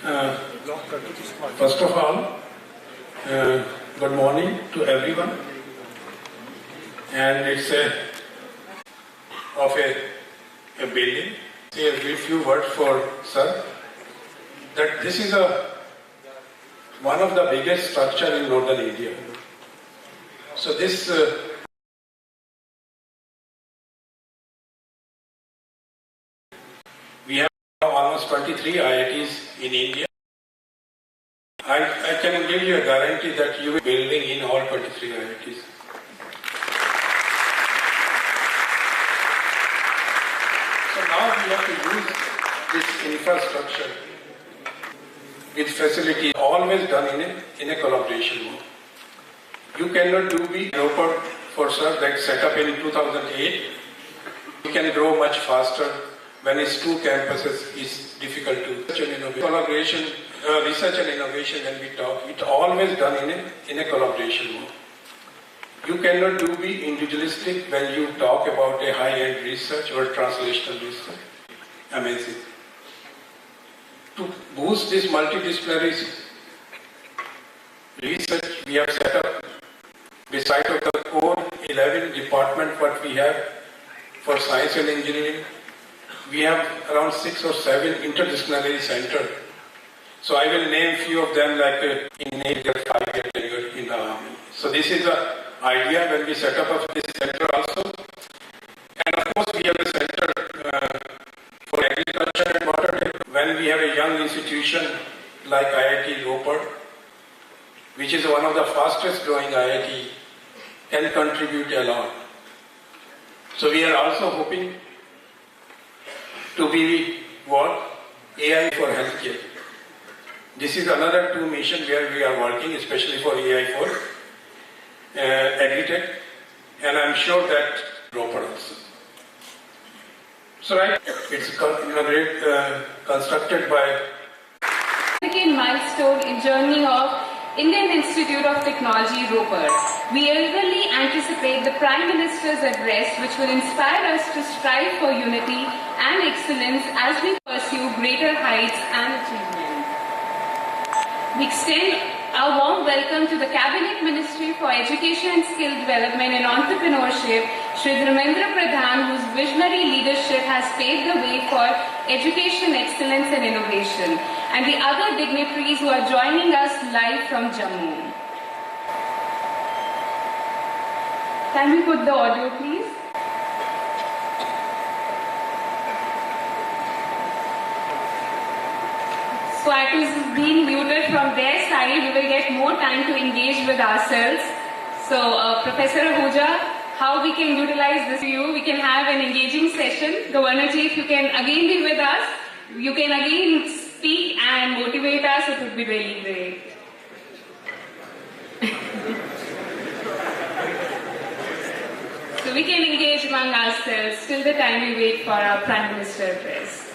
Uh, First of all, good morning to everyone. And it's of a building. Say a very few words for sir. That this is one of the biggest structure in northern India. So this we have almost 23 IITs in India. I can give you a guarantee that you will be building in all 23 IITs. So now we have to use this infrastructure with facilities always done in a collaboration mode. You cannot do the Ropar for sir that set up in 2008. You can grow much faster when it's two campuses. It's difficult to collaboration, research and innovation. When we talk, it's always done in a collaboration mode. You cannot do the individualistic when you talk about a high-end research or translational research. Amazing. To boost this multidisciplinary research, we have set up, beside of the core 11 department what we have for science and engineering, we have around 6 or 7 interdisciplinary centers. So I will name few of them like in India, 5 years in the army. So this is the idea when we set up of this center also. And of course we have a center for agriculture and water. When we have a young institution like IIT Ropar, which is one of the fastest growing IIT, can contribute a lot. So we are also hoping to be what? AI for healthcare. This is another 2 missions where we are working, especially for AI for Agritech, and I'm sure that Ropar also. So right, it's constructed by significant milestone in journey of Indian Institute of Technology, Ropar. We eagerly anticipate the Prime Minister's address, which will inspire us to strive for unity and excellence as we pursue greater heights and achievements. We extend our warm welcome to the Cabinet Ministry for Education and Skill Development and Entrepreneurship, Shri Dharmendra Pradhan, whose visionary leadership has paved the way for education excellence and innovation, and the other dignitaries who are joining us live from Jammu. Can we put the audio, please? So it is being muted from their side. We will get more time to engage with ourselves. So Professor Ahuja, how we can utilize this view? We can have an engaging session. Governorji, if you can again be with us, you can again speak and motivate us. It would be really great. So we can engage among ourselves till the time we wait for our Prime Minister address.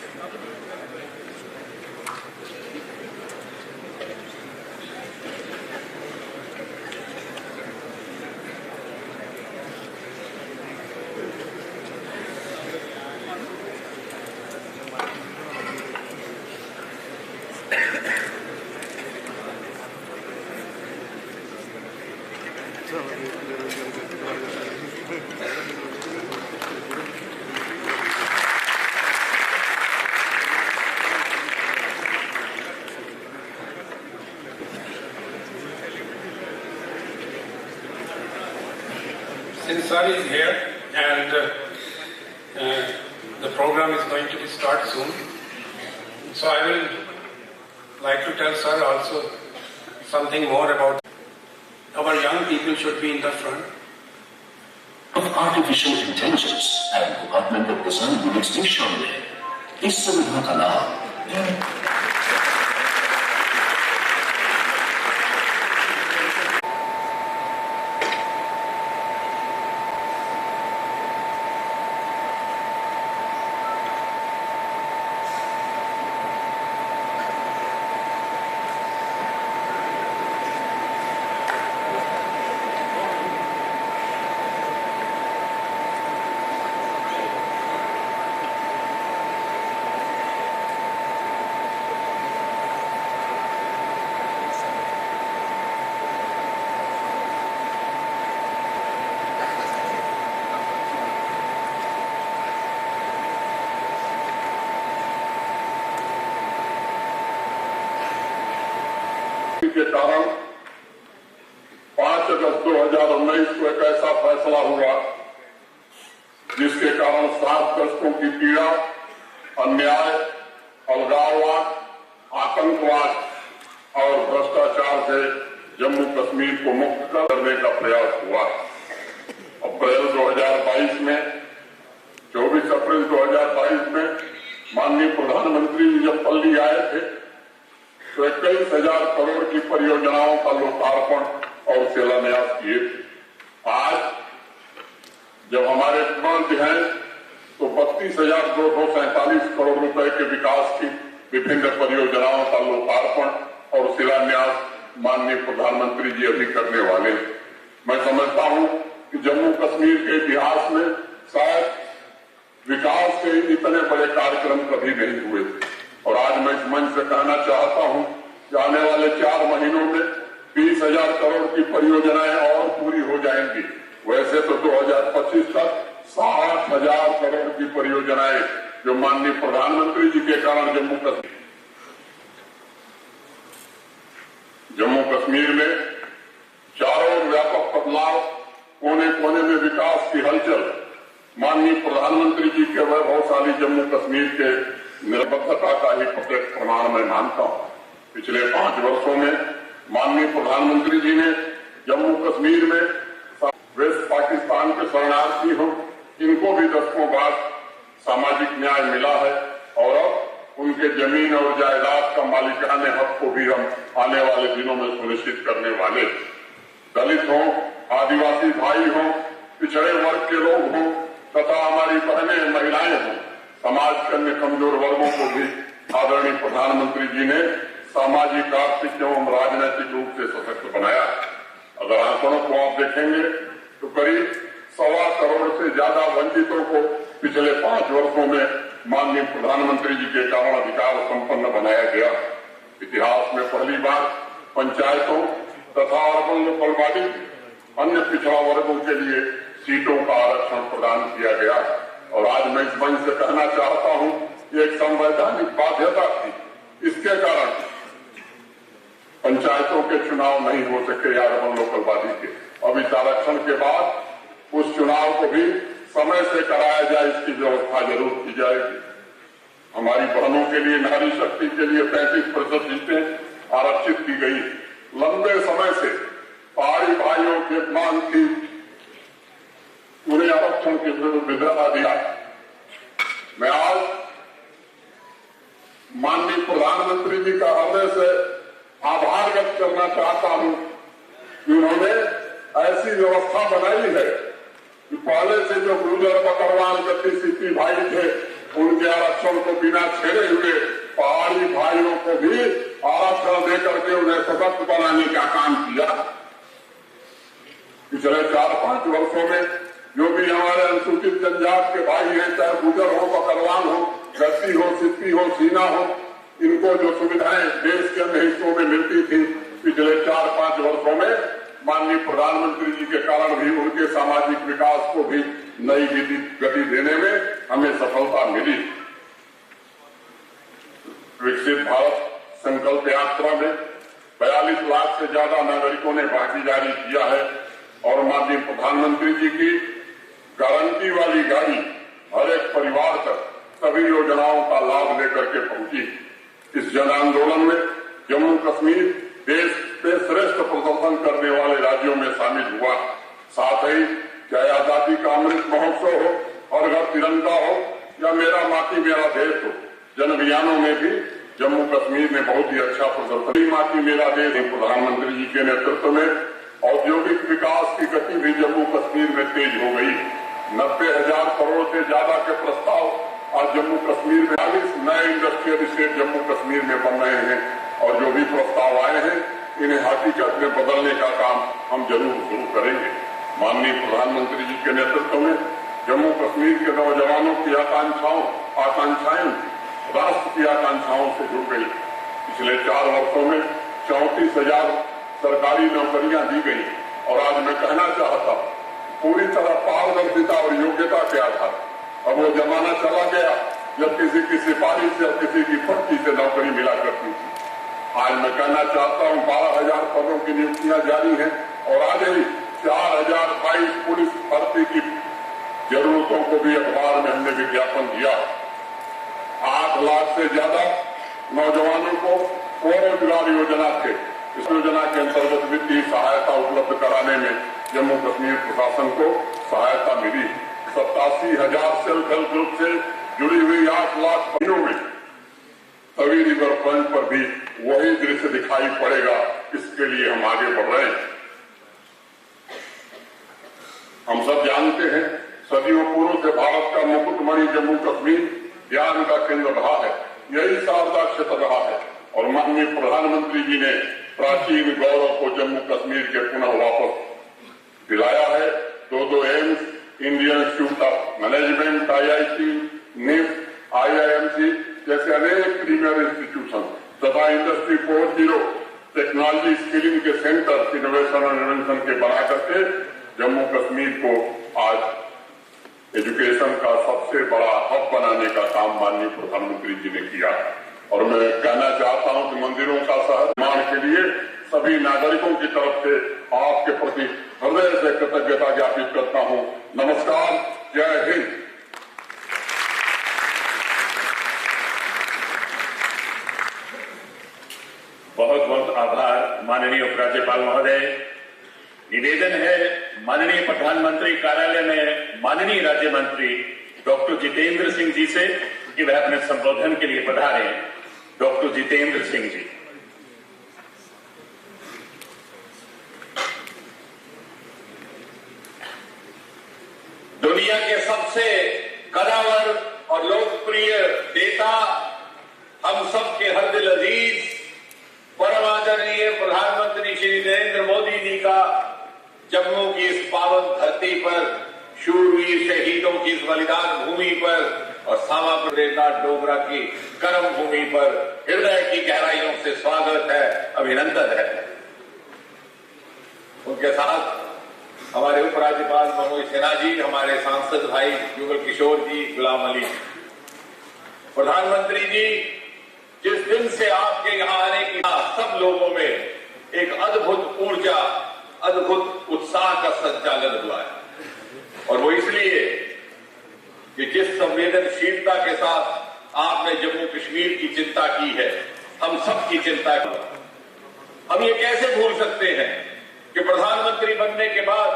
Since sir is here and the program is going to start soon, so I will like to tell sir also something more about our young people should be in the front. Of Artificial Intelligence and Department of Design Jurisdiction में इस सुविधा का लाभ फैसला हुआ जिसके कारण 7 दशकों की पीड़ा, अन्याय, अलगाववाद, आतंकवाद और भ्रष्टाचार से जम्मू कश्मीर को मुक्त करने का प्रयास हुआ। अप्रैल 2022 में 24 अप्रैल 2022 में माननीय प्रधानमंत्री जी जब पल्ली आए थे तो 21,000 करोड़ की परियोजनाओं का लोकार्पण और शिलान्यास किए थे। आज जब हमारे मंच हैं तो 32,247 करोड़ रुपए के विकास की विभिन्न परियोजनाओं का लोकार्पण और शिलान्यास माननीय प्रधानमंत्री जी अभी करने वाले हैं। मैं समझता हूं कि जम्मू कश्मीर के इतिहास में शायद विकास के इतने बड़े कार्यक्रम कभी नहीं हुए थे और आज मैं इस मंच से कहना चाहता हूं कि आने वाले 4 महीनों में 20,000 करोड़ की परियोजनाएं और पूरी हो जाएंगी। वैसे तो 2025 तक 60,000 करोड़ की परियोजनाएं जो माननीय प्रधानमंत्री जी के कारण जम्मू कश्मीर में चारों ओर व्यापक बदलाव, कोने कोने में विकास की हलचल माननीय प्रधानमंत्री जी के वैभवशाली जम्मू कश्मीर के निरबद्धता का ही प्रत्यक्ष प्रमाण मैं मानता हूं। पिछले 5 वर्षों में माननीय प्रधानमंत्री जी ने जम्मू कश्मीर में वेस्ट पाकिस्तान के शरणार्थी हों, इनको भी दशकों बाद सामाजिक न्याय मिला है और अब उनके जमीन और जायदाद का मालिकाने हक को भी हम आने वाले दिनों में सुनिश्चित करने वाले। दलित हों, आदिवासी भाई हों, पिछड़े वर्ग के लोग हों तथा हमारी बहनें, महिलाएं हों, समाज के अन्य कमजोर वर्गों को भी आदरणीय प्रधानमंत्री जी ने सामाजिक, आर्थिक एवं राजनीतिक रूप से सशक्त बनाया। अगर आंकड़ों को आप देखेंगे तो करीब 1.25 करोड़ से ज्यादा वंचितों को पिछले 5 वर्षों में माननीय प्रधानमंत्री जी के कारण अधिकार संपन्न बनाया गया। इतिहास में पहली बार पंचायतों तथा अर्बन लोकल बॉडी अन्य पिछड़ा वर्गों के लिए सीटों का आरक्षण प्रदान किया गया और आज मैं इस मंच से कहना चाहता हूं कि एक संवैधानिक बाध्यता थी, इसके कारण पंचायतों के चुनाव नहीं हो सके अर्बन लोकल बॉडी के। अब इस आरक्षण के बाद उस चुनाव को भी समय से कराया जाए, इसकी व्यवस्था जरूर की जाएगी। हमारी बहनों के लिए, नारी शक्ति के लिए 35% सीटें आरक्षित की गई। लंबे समय से पहाड़ी भाइयों की मांग थी, उन्हें आरक्षण की विधायता दिया। मैं आज माननीय प्रधानमंत्री जी का हृदय से आभार व्यक्त करना चाहता हूं कि उन्होंने ऐसी व्यवस्था बनाई है कि पहले से जो गुर्जर, बकरवाल, गद्दी, सिप्पी भाई थे उनके आरक्षण को बिना छेड़े हुए पहाड़ी भाइयों को भी आरक्षण देकर के उन्हें सशक्त बनाने का काम किया। पिछले 4-5 वर्षों में जो भी हमारे अनुसूचित जनजाति के भाई हैं, चाहे गुर्जर हो, बकरवाल हो, गद्दी हो, सिप्पी हो, सीना हो, इनको जो सुविधाएं देश के अन्य हिस्सों में मिलती थी, पिछले 4-5 वर्षों में माननीय प्रधानमंत्री जी के कारण भी उनके सामाजिक विकास को भी नई गति देने में हमें सफलता मिली। विकसित भारत संकल्प यात्रा में 42 लाख से ज्यादा नागरिकों ने भागीदारी किया है और माननीय प्रधानमंत्री जी की गारंटी वाली गाड़ी हर एक परिवार तक सभी योजनाओं का लाभ लेकर के पहुंची। इस जन आंदोलन में जम्मू कश्मीर देश में श्रेष्ठ प्रदर्शन करने वाले राज्यों में शामिल हुआ। साथ ही चाहे आजादी का अमृत महोत्सव हो, हर घर तिरंगा हो या मेरा माटी मेरा देश हो, जन अभियानों में भी जम्मू कश्मीर ने बहुत ही अच्छा प्रदर्शन। माटी मेरा देश प्रधानमंत्री जी के नेतृत्व में औद्योगिक विकास की गति भी जम्मू कश्मीर में तेज हो गई। 90,000 करोड़ से ज्यादा के प्रस्ताव आज जम्मू कश्मीर में 40 नए इंडस्ट्रियल स्टेट जम्मू कश्मीर में बन रहे हैं और जो भी प्रस्ताव आए हैं इन्हें हकीकत में बदलने का काम हम जरूर शुरू करेंगे। माननीय प्रधानमंत्री जी के नेतृत्व में जम्मू कश्मीर के नौजवानों की आकांक्षाएं राष्ट्र की आकांक्षाओं से जुड़ गई। पिछले 4 वर्षों में 34,000 सरकारी नौकरियां दी गई और आज मैं कहना चाहता हूं पूरी तरह पारदर्शिता और योग्यता के आधार। अब वो जमाना चला गया जब किसी की सिफारिश से और किसी की पर्ची से नौकरी मिला करती थी। आज मैं कहना चाहता हूं 12,000 पदों की नियुक्तियां जारी हैं और आज ही 4022 पुलिस भर्ती की जरूरतों को भी अखबार में हमने विज्ञापन दिया। 8 लाख से ज्यादा नौजवानों को स्वरोजगार योजना थे। इस योजना के अंतर्गत वित्तीय सहायता उपलब्ध कराने में जम्मू कश्मीर प्रशासन को सहायता मिली। 87,000 सेल्फ हेल्प ग्रुप से जुड़ी हुई 8 लाख महीनों में तवी रिवर फ्रंट पर भी वही दृश्य दिखाई पड़ेगा। इसके लिए हम आगे बढ़ रहे हैं। हम सब जानते हैं सदियों पूर्व से भारत का मुकुटमणि जम्मू कश्मीर ज्ञान का केंद्र रहा है। यही शारदा क्षेत्र रहा है और माननीय प्रधानमंत्री जी ने प्राचीन गौरव को जम्मू कश्मीर के पुनः वापस दिलाया है। 2 AIIMS, Indian institute of management, IIT, NIFT, IIMC जैसे अनेक प्रीमियर इंस्टीट्यूशन तथा इंडस्ट्री 4.0 टेक्नोलॉजी स्किलिंग के सेंटर इनोवेशन और इन्वेंशन के बना करके जम्मू कश्मीर को आज एजुकेशन का सबसे बड़ा हब बनाने का काम माननीय प्रधानमंत्री जी ने किया। और मैं कहना चाहता हूं कि मंदिरों का शहर निर्माण के लिए सभी नागरिकों की तरफ से आपके प्रति हृदय से कृतज्ञता ज्ञापित करता हूं। नमस्कार, जय हिंद। बहुत बहुत आभार माननीय उपराज्यपाल महोदय। निवेदन है माननीय प्रधानमंत्री कार्यालय में माननीय राज्य मंत्री डॉक्टर जितेंद्र सिंह जी से कि वह अपने संबोधन के लिए पधारे। डॉक्टर जितेंद्र सिंह जी। दुनिया के सबसे कदावर और लोकप्रिय नेता, हम सबके हर दिल अजीज परम आदरणीय प्रधानमंत्री श्री नरेंद्र मोदी जी का जम्मू की इस पावन धरती पर शूरवीर शहीदों की इस बलिदान भूमि पर और सामा प्रेमनाथ डोगरा की कर्म भूमि पर हृदय की गहराइयों से स्वागत है, अभिनंदन है। उनके साथ हमारे उपराज्यपाल मनोज सिन्हा जी, हमारे सांसद भाई युगल किशोर जी, गुलाम अली। प्रधानमंत्री जी, जिस दिन से आपके यहाँ आने की सब लोगों में एक अद्भुत ऊर्जा, अद्भुत उत्साह का संचालन हुआ है और वो इसलिए कि जिस संवेदनशीलता के साथ आपने जम्मू कश्मीर की चिंता की है, हम सब की चिंता की। हम ये कैसे भूल सकते हैं कि प्रधानमंत्री बनने के बाद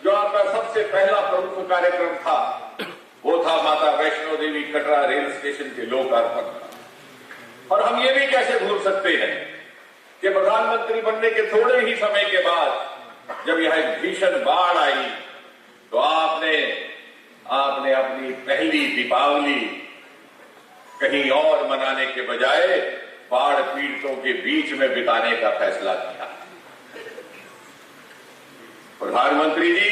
जो आपका सबसे पहला प्रमुख कार्यक्रम था वो था माता वैष्णो देवी कटरा रेल स्टेशन के लोकार्पण। और हम ये भी कैसे भूल सकते हैं कि प्रधानमंत्री बनने के थोड़े ही समय के बाद जब यह एक भीषण बाढ़ आई तो आपने अपनी पहली दीपावली कहीं और मनाने के बजाय बाढ़ पीड़ितों के बीच में बिताने का फैसला किया। प्रधानमंत्री जी,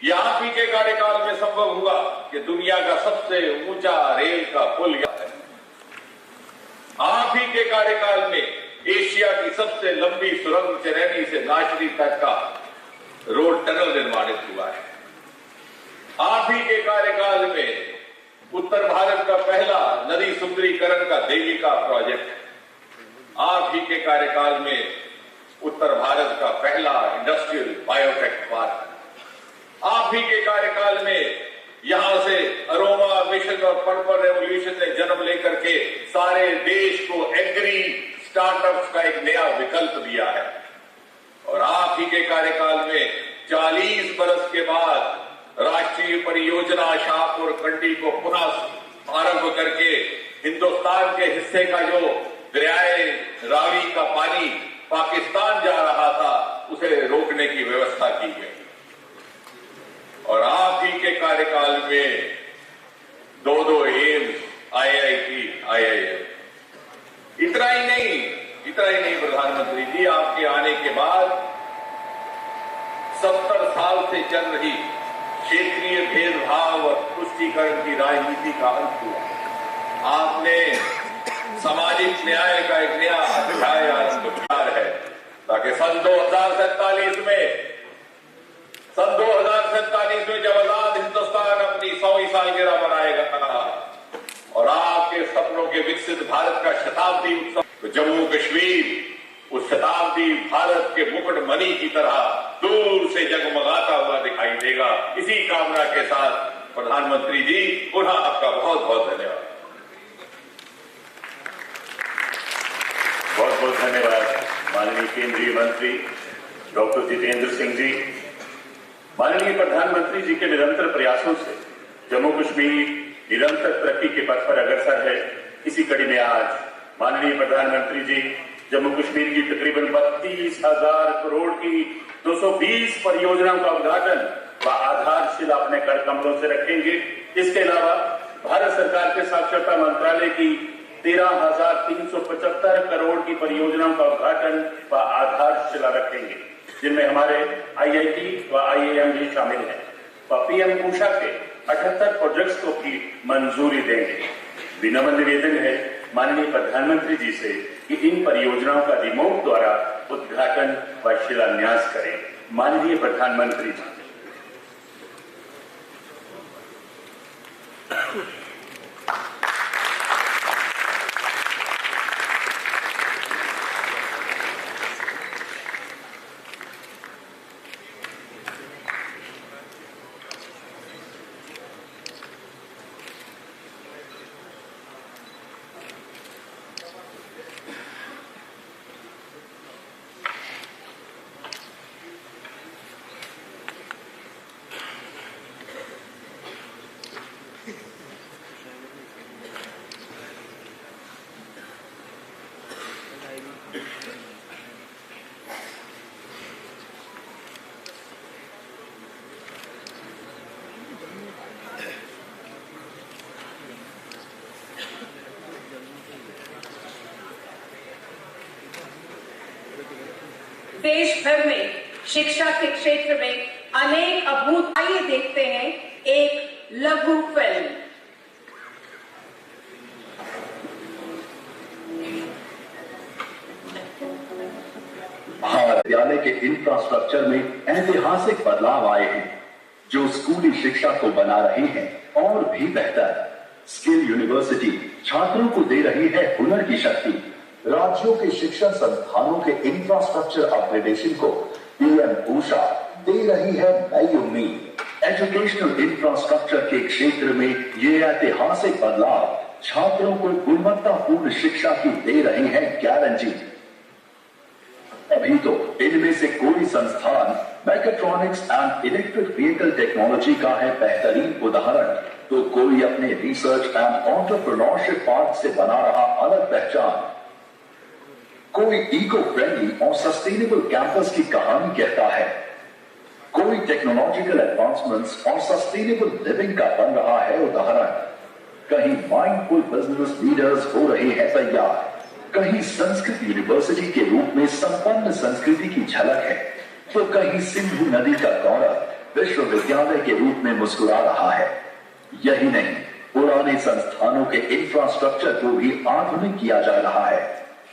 यह आप ही के कार्यकाल में संभव हुआ कि दुनिया का सबसे ऊंचा रेल का पुल यह है। आप ही के कार्यकाल में एशिया की सबसे लंबी सुरंग चरैनी से नाचरी तक का रोड टनल निर्माणित हुआ है। आप ही के कार्यकाल में उत्तर भारत का पहला नदी सुंदरीकरण का देविका प्रोजेक्ट। आप ही के कार्यकाल में उत्तर भारत का पहला इंडस्ट्रियल बायोटेक पार्क। आप ही के कार्यकाल में यहां से अरोमा मिशन और पर्पल रेवोल्यूशन ने जन्म लेकर के सारे देश को एग्री स्टार्टअप्स का एक नया विकल्प दिया है। और आप ही के कार्यकाल में 40 बरस के बाद राष्ट्रीय परियोजना शाहपुर कंडी को पुनः आरंभ करके हिंदुस्तान के हिस्से का जो दरियाए रावी का पानी पाकिस्तान जा रहा था उसे रोकने की व्यवस्था की गई। और आप ही के कार्यकाल में 2 एम्स, IIT, IIM। इतना ही नहीं प्रधानमंत्री जी, आपके आने के बाद 70 साल से चल रही क्षेत्रीय भेदभाव और तुष्टीकरण की राजनीति का अंत हुआ। आपने सामाजिक न्याय का एक नया अध्याय आरंभ किया है ताकि सन 2047 में जब आजाद हिंदुस्तान अपनी 100वीं सालगिरह मनाएगा और आपके सपनों के विकसित भारत का शताब्दी उत्सव, तो जम्मू कश्मीर उस शताब्दी भारत के मुकुटमणि की तरह दूर से जगमगाता हुआ दिखाई देगा। इसी कामना के साथ प्रधानमंत्री जी पुनः आपका बहुत बहुत धन्यवाद। बहुत बहुत धन्यवाद माननीय केंद्रीय मंत्री डॉक्टर जितेंद्र सिंह जी। माननीय प्रधानमंत्री जी के निरंतर प्रयासों से जम्मू कश्मीर निरंतर तरक्की के पथ पर अग्रसर है। इसी कड़ी में आज माननीय प्रधानमंत्री जी जम्मू कश्मीर की तकरीबन 32,000 करोड़ की 220 परियोजनाओं का उद्घाटन व आधारशिला अपने कर कमलों से रखेंगे। इसके अलावा भारत सरकार के साक्षरता मंत्रालय की 13,375 करोड़ की परियोजनाओं का उद्घाटन व आधारशिला रखेंगे, जिनमें हमारे IIT व IIM भी शामिल हैं व PM ऊषा के 78 प्रोजेक्ट्स को भी मंजूरी देंगे। विनम्र निवेदन है माननीय प्रधानमंत्री जी से कि इन परियोजनाओं का रिमोट द्वारा उद्घाटन व शिलान्यास करें। माननीय प्रधानमंत्री जी। देश भर में शिक्षा के क्षेत्र में अनेक अभूत। आइए देखते हैं एक लघु फिल्म। विद्यालय के इंफ्रास्ट्रक्चर में ऐतिहासिक बदलाव आए हैं जो स्कूली शिक्षा को बना रहे हैं और भी बेहतर। स्किल यूनिवर्सिटी छात्रों को दे रही है हुनर की शक्ति। राज्यों के शिक्षण संस्थानों के इंफ्रास्ट्रक्चर अपग्रेडेशन को PM ऊषा दे रही है नई उम्मीद। एजुकेशनल इंफ्रास्ट्रक्चर के क्षेत्र में ये ऐतिहासिक बदलाव छात्रों को गुणवत्तापूर्ण शिक्षा की दे रही है गारंटी। अभी तो इनमें से कोई संस्थान mechatronics and electric vehicle technology का है बेहतरीन उदाहरण, तो कोई अपने रिसर्च एंड एंटरप्रेन्योरशिप पार्क से बना रहा अलग पहचान। कोई इको फ्रेंडली और सस्टेनेबल कैंपस की कहानी कहता है। कोई टेक्नोलॉजिकल एडवांसमेंट्स और सस्टेनेबल लिविंग का बन रहा है उदाहरण। कहीं माइंडफुल बिजनेस लीडर्स हो रहे हैं तैयार, कहीं संस्कृत यूनिवर्सिटी के रूप में संपन्न संस्कृति की झलक है, तो कहीं सिंधु नदी का गौरव विश्वविद्यालय के रूप में मुस्कुरा रहा है। यही नहीं, पुराने संस्थानों के इंफ्रास्ट्रक्चर को भी आधुनिक किया जा रहा है।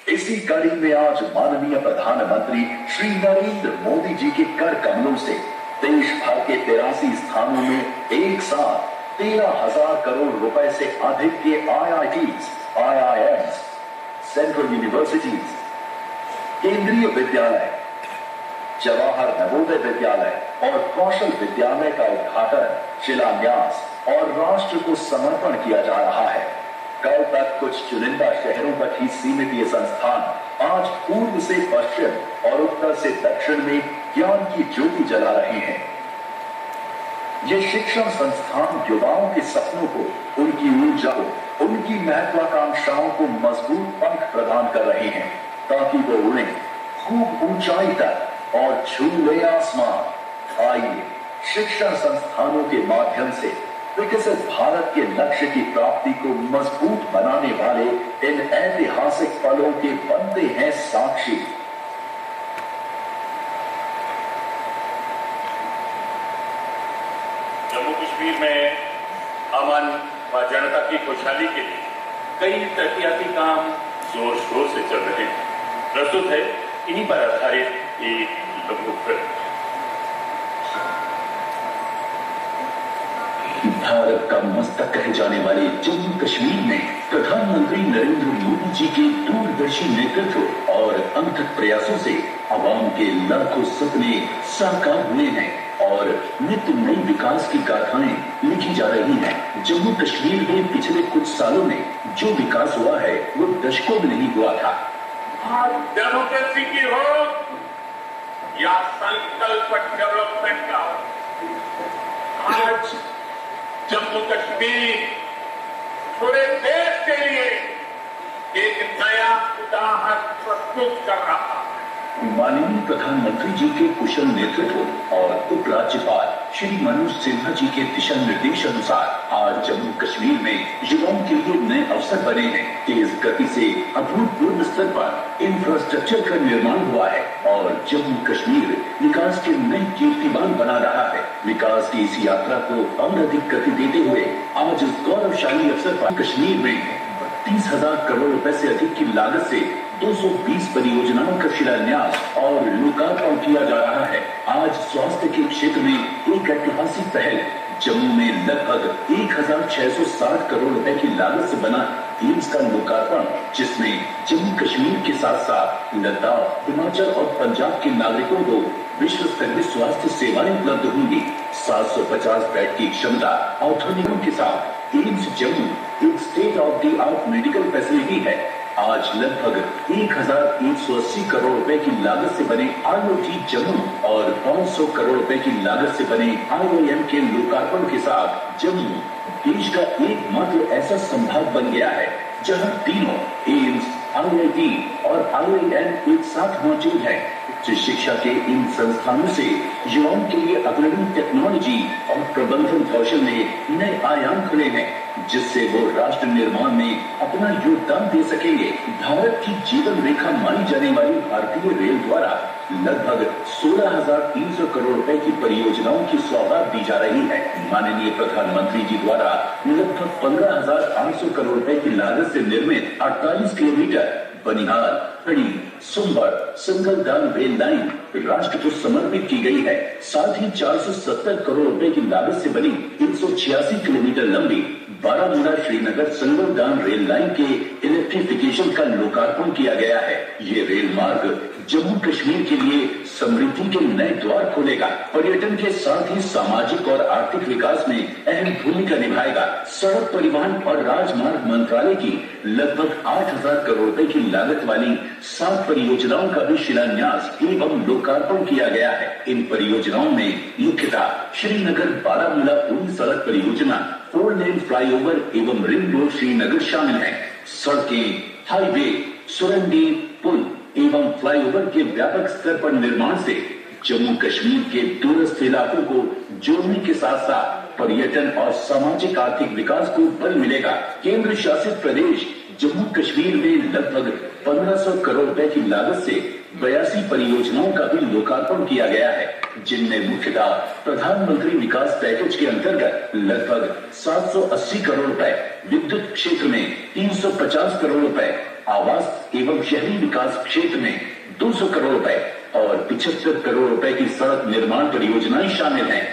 इसी कड़ी में आज माननीय प्रधानमंत्री श्री नरेंद्र मोदी जी के कर कमलों से देश भर के 83 स्थानों में एक साथ 13,000 करोड़ रुपए से अधिक के IITs, IIMs, सेंट्रल यूनिवर्सिटीज, केंद्रीय विद्यालय, जवाहर नवोदय विद्यालय और कौशल विद्यालय का उद्घाटन, शिलान्यास और राष्ट्र को समर्पण किया जा रहा है। कल तक कुछ चुनिंदा शहरों तक ही सीमित ये संस्थान आज पूर्व से पश्चिम और उत्तर से दक्षिण में ज्ञान की ज्योति जला रहे हैं। ये शिक्षण संस्थान युवाओं के सपनों को, उनकी ऊर्जा को, उनकी महत्वाकांक्षाओं को मजबूत पंख प्रदान कर रहे हैं ताकि वो उड़े खूब ऊंचाई तक और छू ले आसमान। आइए शिक्षण संस्थानों के माध्यम से विकसित भारत के लक्ष्य की प्राप्ति को मजबूत बनाने वाले इन ऐतिहासिक पलों के बनते हैं साक्षी। जम्मू कश्मीर में अमन व जनता की खुशहाली के लिए कई तरक्याती काम जोर शोर से चल रहे हैं। प्रस्तुत है इन्हीं पर आधारित एक लघु फिल्म। भारत का मस्तक कहे जाने वाले जम्मू कश्मीर में प्रधानमंत्री नरेंद्र मोदी जी के दूरदर्शी नेतृत्व और अथक प्रयासों से आवाम के लाखों सपने साकार हुए हैं और नित्य नई विकास की गाथाएं लिखी जा रही हैं। जम्मू कश्मीर में पिछले कुछ सालों में जो विकास हुआ है वो दशकों में नहीं हुआ था। डेमोक्रेसी की हो या संकल्प डेवलपमेंट का हो, आज जम्मू कश्मीर पूरे देश के लिए एक नया उदाहरण प्रस्तुत कर रहा है। माननीय प्रधानमंत्री जी के कुशल नेतृत्व और उपराज्यपाल श्री मनोज सिन्हा जी के दिशा निर्देश अनुसार आज जम्मू कश्मीर में युवाओं के लिए नए अवसर बने हैं। तेज गति से अभूतपूर्व स्तर पर इंफ्रास्ट्रक्चर का निर्माण हुआ है और जम्मू कश्मीर विकास के नए कीर्तिमान बना रहा है। विकास की इस यात्रा को और अधिक गति देते हुए आज इस गौरवशाली अवसर पर कश्मीर में 30,000 करोड़ रुपए से अधिक की लागत से 220 परियोजनाओं का शिलान्यास और लोकार्पण किया जा रहा है। आज स्वास्थ्य के क्षेत्र में एक ऐतिहासिक पहल, जम्मू में लगभग 1,660 करोड़ रुपए की लागत से बना एम्स का लोकार्पण, जिसमें जम्मू कश्मीर के साथ साथ लद्दाख, हिमाचल और पंजाब के नागरिकों को विश्व स्तरीय स्वास्थ्य सेवाएं उपलब्ध होंगी। 750 बेड की क्षमता औद्योगिकों के साथ एम्स जम्मू एक state of the art medical facility है। आज लगभग 1,180 करोड़ रुपए की लागत से बने IOT जम्मू और 500 करोड़ रुपए की लागत से बने IIM के लोकार्पण के साथ जम्मू देश का एकमात्र ऐसा संभाग बन गया है जहां तीनों एम्स, IIT और IIM एक साथ मौजूद है। उच्च शिक्षा के इन संस्थानों से युवाओं के लिए अग्रणी टेक्नोलॉजी और प्रबंधन कौशल में नए आयाम खुले हैं, जिससे वो राष्ट्र निर्माण में अपना योगदान दे सकेंगे। भारत की जीवन रेखा मानी जाने वाली भारतीय रेल द्वारा लगभग 16,300 करोड़ रुपए की परियोजनाओं की सौगात दी जा रही है। माननीय प्रधानमंत्री जी द्वारा लगभग 15,800 करोड़ रुपए की लागत से निर्मित 48 किलोमीटर बनिहाल, खड़ी, सुंबर, संगलदान रेल लाइन राष्ट्र को समर्पित की गई है। साथ ही 470 करोड़ रुपए की लागत से बनी 186 किलोमीटर लंबी बारामूला श्रीनगर संगलदान रेल लाइन के इलेक्ट्रिफिकेशन का लोकार्पण किया गया है। ये रेल मार्ग जम्मू कश्मीर के लिए समृद्धि के नए द्वार खोलेगा, पर्यटन के साथ ही सामाजिक और आर्थिक विकास में अहम भूमिका निभाएगा। सड़क परिवहन और राजमार्ग मंत्रालय की लगभग 8,000 करोड़ रुपए की लागत वाली 7 परियोजनाओं का भी शिलान्यास एवं लोकार्पण किया गया है। इन परियोजनाओं में मुख्यतः श्रीनगर बारामूला पूरी सड़क परियोजना, 4 लेन फ्लाईओवर एवं रिंग रोड श्रीनगर शामिल है। सड़कें, हाईवे, सुरंगी, पुल एवं फ्लाईओवर के व्यापक स्तर पर निर्माण से जम्मू कश्मीर के दूरस्थ इलाकों को जोड़ने के साथ साथ पर्यटन और सामाजिक आर्थिक विकास को बल मिलेगा। केंद्र शासित प्रदेश जम्मू कश्मीर में लगभग 1,500 करोड़ रुपए की लागत से 82 परियोजनाओं का भी लोकार्पण किया गया है, जिनमें मुख्यतः प्रधानमंत्री विकास पैकेज के अंतर्गत लगभग 780 करोड़ रुपए, विद्युत क्षेत्र में 350 करोड़ रुपए, आवास एवं शहरी विकास क्षेत्र में 200 करोड़ रुपए और 75 करोड़ रुपए की सड़क निर्माण परियोजनाएं शामिल हैं।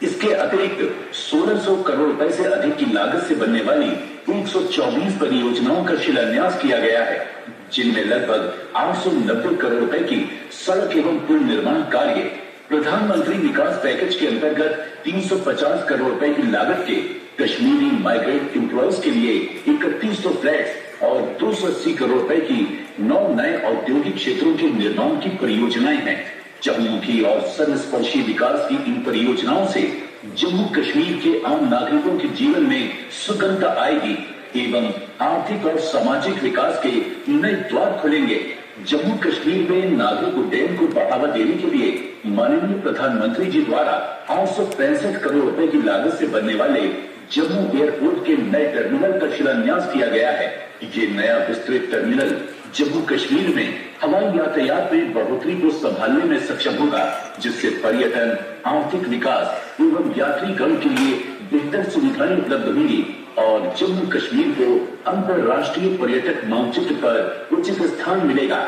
इसके अतिरिक्त 1,600 करोड़ रुपए से अधिक की लागत से बनने वाली 124 परियोजनाओं का शिलान्यास किया गया है, जिनमें लगभग 890 करोड़ रुपए की सड़क एवं पुल निर्माण कार्य, प्रधानमंत्री विकास पैकेज के अंतर्गत 350 करोड़ रुपए की लागत के कश्मीरी माइग्रेंट एम्प्लॉयज के लिए 3100 फ्लैट्स और 280 करोड़ रुपए की 9 नए औद्योगिक क्षेत्रों के निर्माण की परियोजनाएं हैं। चहुमुखी और सर्वस्पर्शी विकास की इन परियोजनाओं से जम्मू कश्मीर के आम नागरिकों के जीवन में सुगंधता आएगी एवं आर्थिक और सामाजिक विकास के नए द्वार खुलेंगे। जम्मू कश्मीर में नागरिक उड्डयन को बढ़ावा देने के लिए माननीय प्रधानमंत्री जी द्वारा 865 करोड़ रुपए की लागत से बनने वाले जम्मू एयरपोर्ट के नए टर्मिनल का शिलान्यास किया गया है। ये नया विस्तृत टर्मिनल जम्मू कश्मीर में हवाई यातायात में बढ़ोतरी को संभालने में सक्षम होगा, जिससे पर्यटन, आर्थिक विकास एवं यात्रीगण के लिए बेहतर सुविधाएं उपलब्ध होंगी और जम्मू कश्मीर को अंतर्राष्ट्रीय पर्यटक मानचित्र पर उचित स्थान मिलेगा।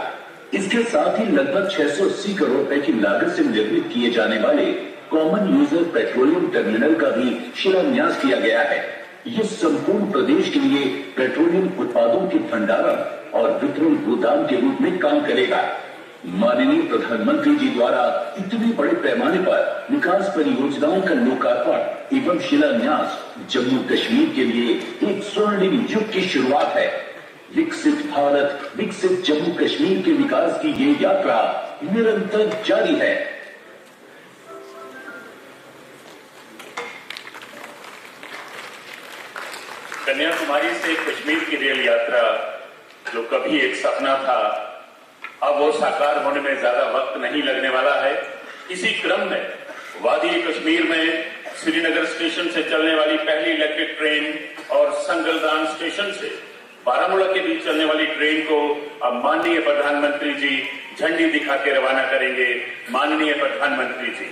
इसके साथ ही लगभग 680 करोड़ रुपए की लागत से निर्मित किए जाने वाले कॉमन यूजर पेट्रोलियम टर्मिनल का भी शिलान्यास किया गया है। ये संपूर्ण प्रदेश के लिए पेट्रोलियम उत्पादों के भंडारण और वितरण गोदाम के रूप में काम करेगा। माननीय प्रधानमंत्री जी द्वारा इतने बड़े पैमाने पर विकास परियोजनाओं का लोकार्पण एवं शिलान्यास जम्मू कश्मीर के लिए एक स्वर्णिम युग की शुरुआत है। विकसित भारत, विकसित जम्मू कश्मीर के विकास की ये यात्रा निरंतर जारी है। कन्याकुमारी से कश्मीर की रेल यात्रा जो कभी एक सपना था, अब वो साकार होने में ज्यादा वक्त नहीं लगने वाला है। इसी क्रम में वादी कश्मीर में श्रीनगर स्टेशन से चलने वाली पहली इलेक्ट्रिक ट्रेन और संगलदान स्टेशन से बारामूला के बीच चलने वाली ट्रेन को अब माननीय प्रधानमंत्री जी झंडी दिखा के रवाना करेंगे। माननीय प्रधानमंत्री जी।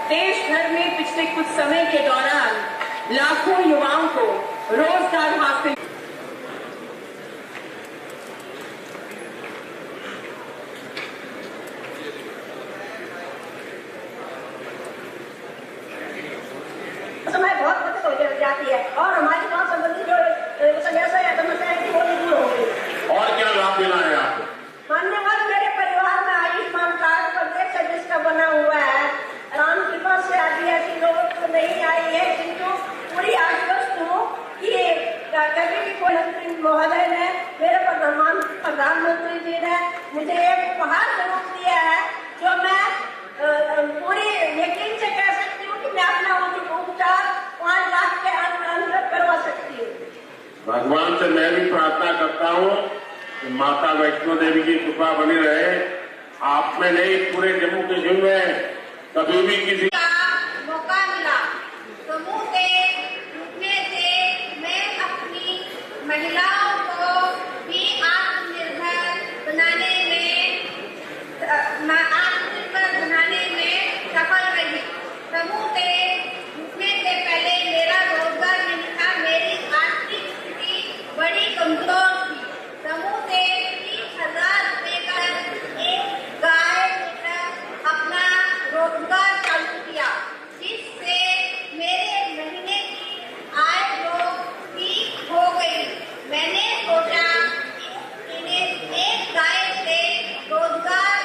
देश भर में पिछले कुछ समय के दौरान लाखों युवाओं को रोजगार हासिल समय बहुत बचत हो जाती है और हमारी गांव संबंधी जो समस्या है कि वो दूर हो गई। और क्या लाभ मिला है आपको? मान्यवर मेरे परिवार में आयुष्मान कार्ड प्रदेश सर्विस का बना हुआ है। राम कृपा से आदिवासी लोगों को नहीं आई है, किंतु पूरी आश्वस्त हूँ कि कभी भी कोई मंत्री महोदय ने मेरे प्रधानमंत्री जी ने मुझे एक उपहार जरूर दिया है, जो मैं पूरी यकीन से कह सकती हूँ कि मैं अपना उपचार 5 लाख के अंदर करवा सकती हूँ। भगवान से मैं भी प्रार्थना करता हूँ कि माता वैष्णो देवी की कृपा बनी रहे आप में नहीं, पूरे जम्मू कश्मीर में कभी भी किसी का मौका मिला। समूह के जुटने से मैं अपनी महिलाओं को भी आत्मनिर्भर बनाने में सफल रही। समूह के जुटने से पहले मेरा रोजगार नहीं था, मेरी आर्थिक स्थिति बड़ी कमजोर थी। समूह से 30,000 रुपए का एक गाय लेकर अपना रोजगार चालू किया, जिससे मेरे महीने की आय ठीक हो गई। मैंने सोचा एक गाय से रोजगार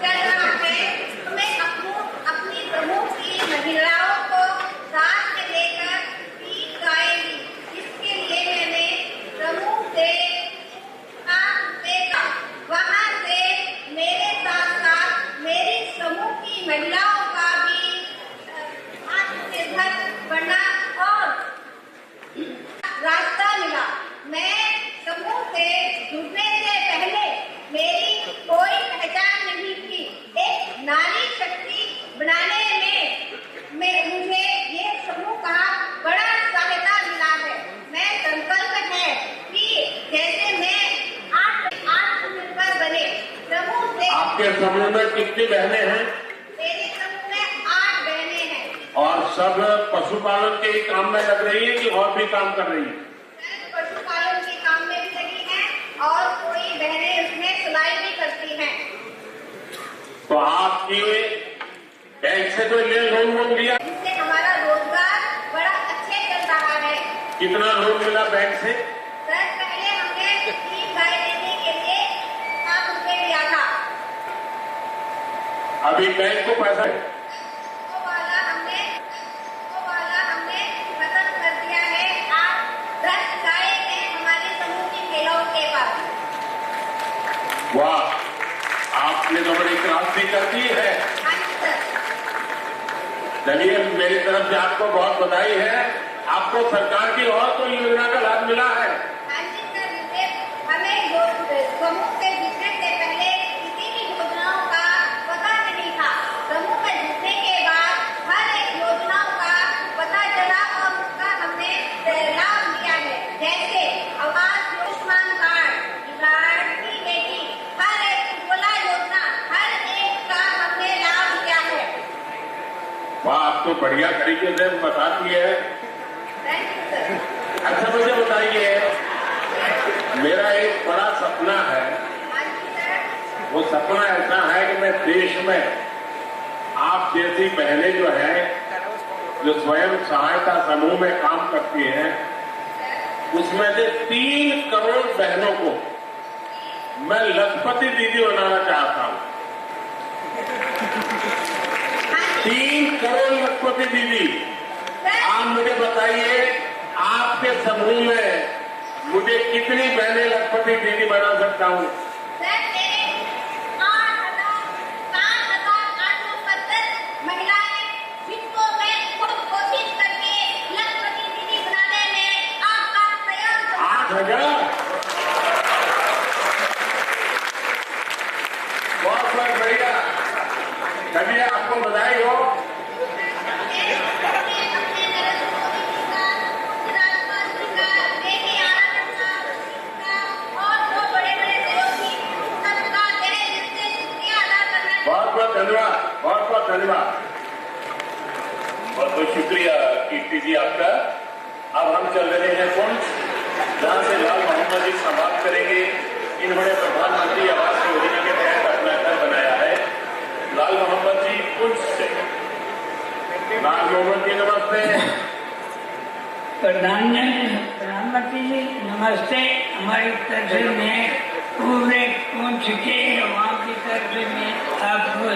चल रहा है, तो मैं अपनी समूह की महिलाओं को साथ में लेकर 30 गाय ली। इसके लिए मैंने समूह से वहां से मेरे साथ साथ मेरी समूह की महिलाओं का भी आत्मनिर्भर बनना और रास्ता मिला। मैं समूह से जुड़ने से पहले मेरी कोई पहचान नहीं थी। एक नारी शक्ति बनाने में मुझे ये समूह का बड़ा सहायता मिला है। मैं संकल्प है कि जैसे मैं आत्मनिर्भर बने। समूह से आपके समूह में कितनी बहनें हैं? मेरे समूह में 8 बहनें हैं। और सब पशुपालन के ही काम में लग रही है कि और भी काम कर रही है? पशुपालन के काम में भी लगी हैं और कोई बहनें उसमें सिलाई भी करती हैं। तो आपकी बैंक से कोई लोन लिया? जिससे हमारा रोजगार बड़ा अच्छे चल रहा है। कितना लोन मिला बैंक से? सर, पहले हमने 3 गाय लेने के लिए 7 रुपए लिया था। अभी बैंक को पैसा वो वाला हमने खत्म तो बड़ी क्रांति कर दी है। चलिए, मेरी तरफ से आपको बहुत बधाई है। आपको सरकार की और कोई योजना का लाभ मिला है? हमें समूह के जीतने से पहले किसी भी योजनाओं का पता नहीं था। समूह में जीतने के बाद हर एक योजनाओं का पता चला और उसका हमने लाभ लिया है। जैसे आवास, आयुष्मान कार्ड, लाडली बेटी, हर एक उज्ज्वला योजना, हर एक का हमने लाभ लिया है। वाह, आप तो बढ़िया तरीके से बताती है। अच्छा, मुझे बताइए, मेरा एक बड़ा सपना है। वो सपना ऐसा है कि मैं देश में आप जैसी बहनें जो हैं, जो स्वयं सहायता समूह में काम करती हैं, उसमें से 3 करोड़ बहनों को मैं लखपति दीदी बनाना चाहता हूं। 3 करोड़ लखपति दीदी। आप मुझे बताइए, आपके समूह में मुझे कितनी बहनें लखपति दीदी बना सकता हूँ? सर, मेरे 5,870 महिलाएं, जिनको मैं खुद कोशिश करके लखपति दीदी बनाने में आपका सहयोग 8,000। बहुत बहुत बढ़िया। चलिए, आपको बधाई हो। धन्यवाद, बहुत बहुत धन्यवाद। बहुत बहुत शुक्रिया कीर्ति जी आपका। अब हम चल रहे हैं पुंछ, जहां से लाल मोहम्मद जी संवाद करेंगे। इन्होंने प्रधानमंत्री आवास योजना के तहत अपना घर बनाया है। लाल मोहम्मद जी पुंछ से। लाल मोहम्मद जी नमस्ते। प्रधानमंत्री जी नमस्ते। हमारी तरफ से मैं पूरे पुंछ के वहाँ की तरफ से मैं आपको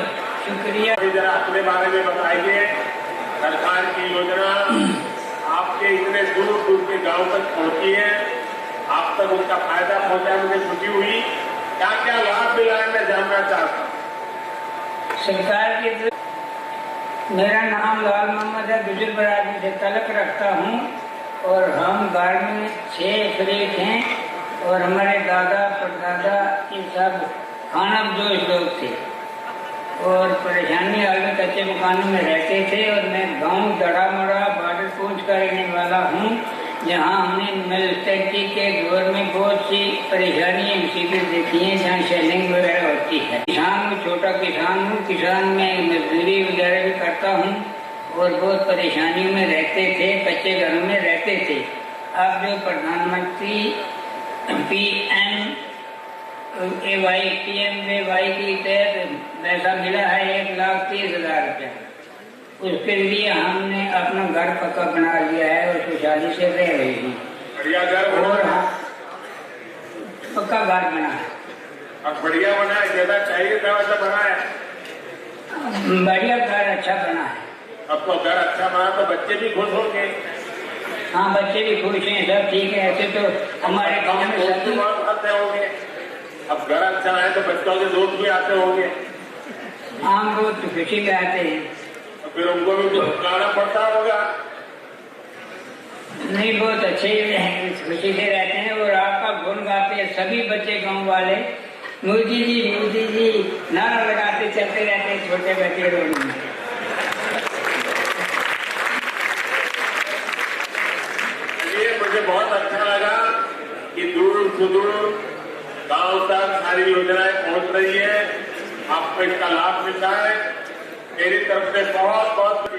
शुक्रिया। जरा अपने बारे में बताइए। सरकार की योजना आपके इतने दूर दूर के गांव तक पहुंची है, आप तक उसका फायदा पहुंचा, मुझे खुशी हुई। क्या क्या लाभ मिला है, मैं जानना चाहता हूँ। सरकार की मेरा नाम लाल मोहम्मद है, गुजर बरादरी से तलक रखता हूँ और हम घर में 6 शरीक हैं और हमारे दादा परदादा ये सब खानाबदोश लोग थे और परेशानी वाले कच्चे मकानों में रहते थे। और मैं गांव दड़ा मड़ा बॉर्डर पोस्ट का रहने वाला हूं, जहां हमने मिलिट्री के दौर में बहुत सी परेशानियां मुसीबत देखी हैं, जहां शेलिंग वगैरह होती है। किसान में छोटा किसान हूँ, किसान में मजदूरी वगैरह भी करता हूँ और बहुत परेशानियों में रहते थे, कच्चे घरों में रहते थे। अब जो प्रधानमंत्री PM के तहत पैसा मिला है 1,30,000 रुपया, उसके लिए हमने अपना घर पक्का बना लिया है और खुशहाली से रह रहे हैं। बढ़िया घर बना, और पक्का घर बना है। अब बढ़िया बना है, जैसा चाहिए था वैसा बना है। बढ़िया घर अच्छा बना है। अब तो घर अच्छा बना तो बच्चे भी खुश होंगे। हाँ, बच्चे भी खुश हैं, सब ठीक है। ऐसे तो हमारे गाँव में सभी आते होंगे। अब घर अच्छा है तो बच्चों के दोस्त भी आते होंगे। आम रोज खुशी में आते हैं। तो फिर उनको भी तो गाना पड़ता होगा। नहीं, बहुत अच्छे खुशी से रहते हैं और आपका गुण गाते हैं सभी बच्चे गांव वाले। मोदी जी नारा लगाते चलते रहते हैं छोटे बच्चे रोड में। मुझे बहुत अच्छा लगा कि दूर सुदूर गांव तक सारी योजनाएं पहुंच रही है, आपको इसका लाभ मिलता है। मेरी तरफ से बहुत बहुत।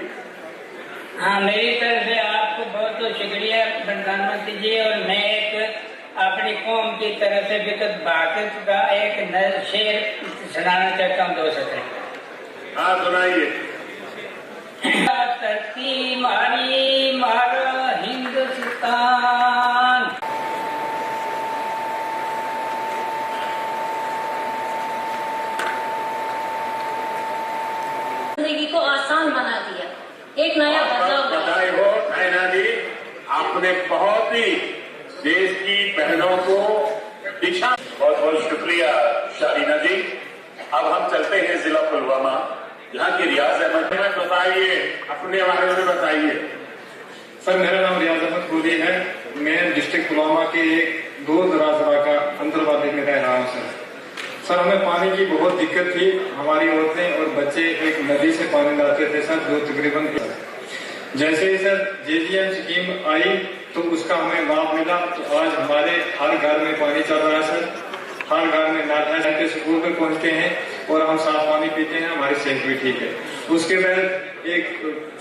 हाँ, मेरी तरफ से आपको बहुत बहुत शुक्रिया प्रधानमंत्री जी। और मैं एक अपनी कौम की तरफ से विकसित भारत का एक नया शेर सुनाना चाहता हूँ 2 सेकंड। हाँ, सुनाइए। धरती मारी मारा हिंदुस्तान, जिंदगी को आसान बना दिया, एक नया बदलाव। बधाई हो नैना जी, आपने बहुत ही देश की बहनों को दिशा। बहुत बहुत शुक्रिया शालीना जी। अब हम चलते हैं जिला पुलवामा, यहाँ की रियाज अहमद। बताइए, अपने बारे में बताइए। सर, मेरा नाम रियाज अहमद गोदी है। मैं डिस्ट्रिक्ट पुलवामा के एक दूर दराज इलाका अंतरवादी में रह रहा हूँ। सर, हमें पानी की बहुत दिक्कत थी। हमारी औरतें और बच्चे एक नदी से पानी लाते थे सर, जो तकरीबन जैसे ही सर JGM स्कीम आई तो उसका हमें लाभ मिला। तो आज हमारे हर घर में पानी चल रहा है सर, हर घर में नाला जाके स्कूल में पहुंचते हैं और हम साफ पानी पीते हैं, हमारी सेहत भी ठीक है। उसके बाद एक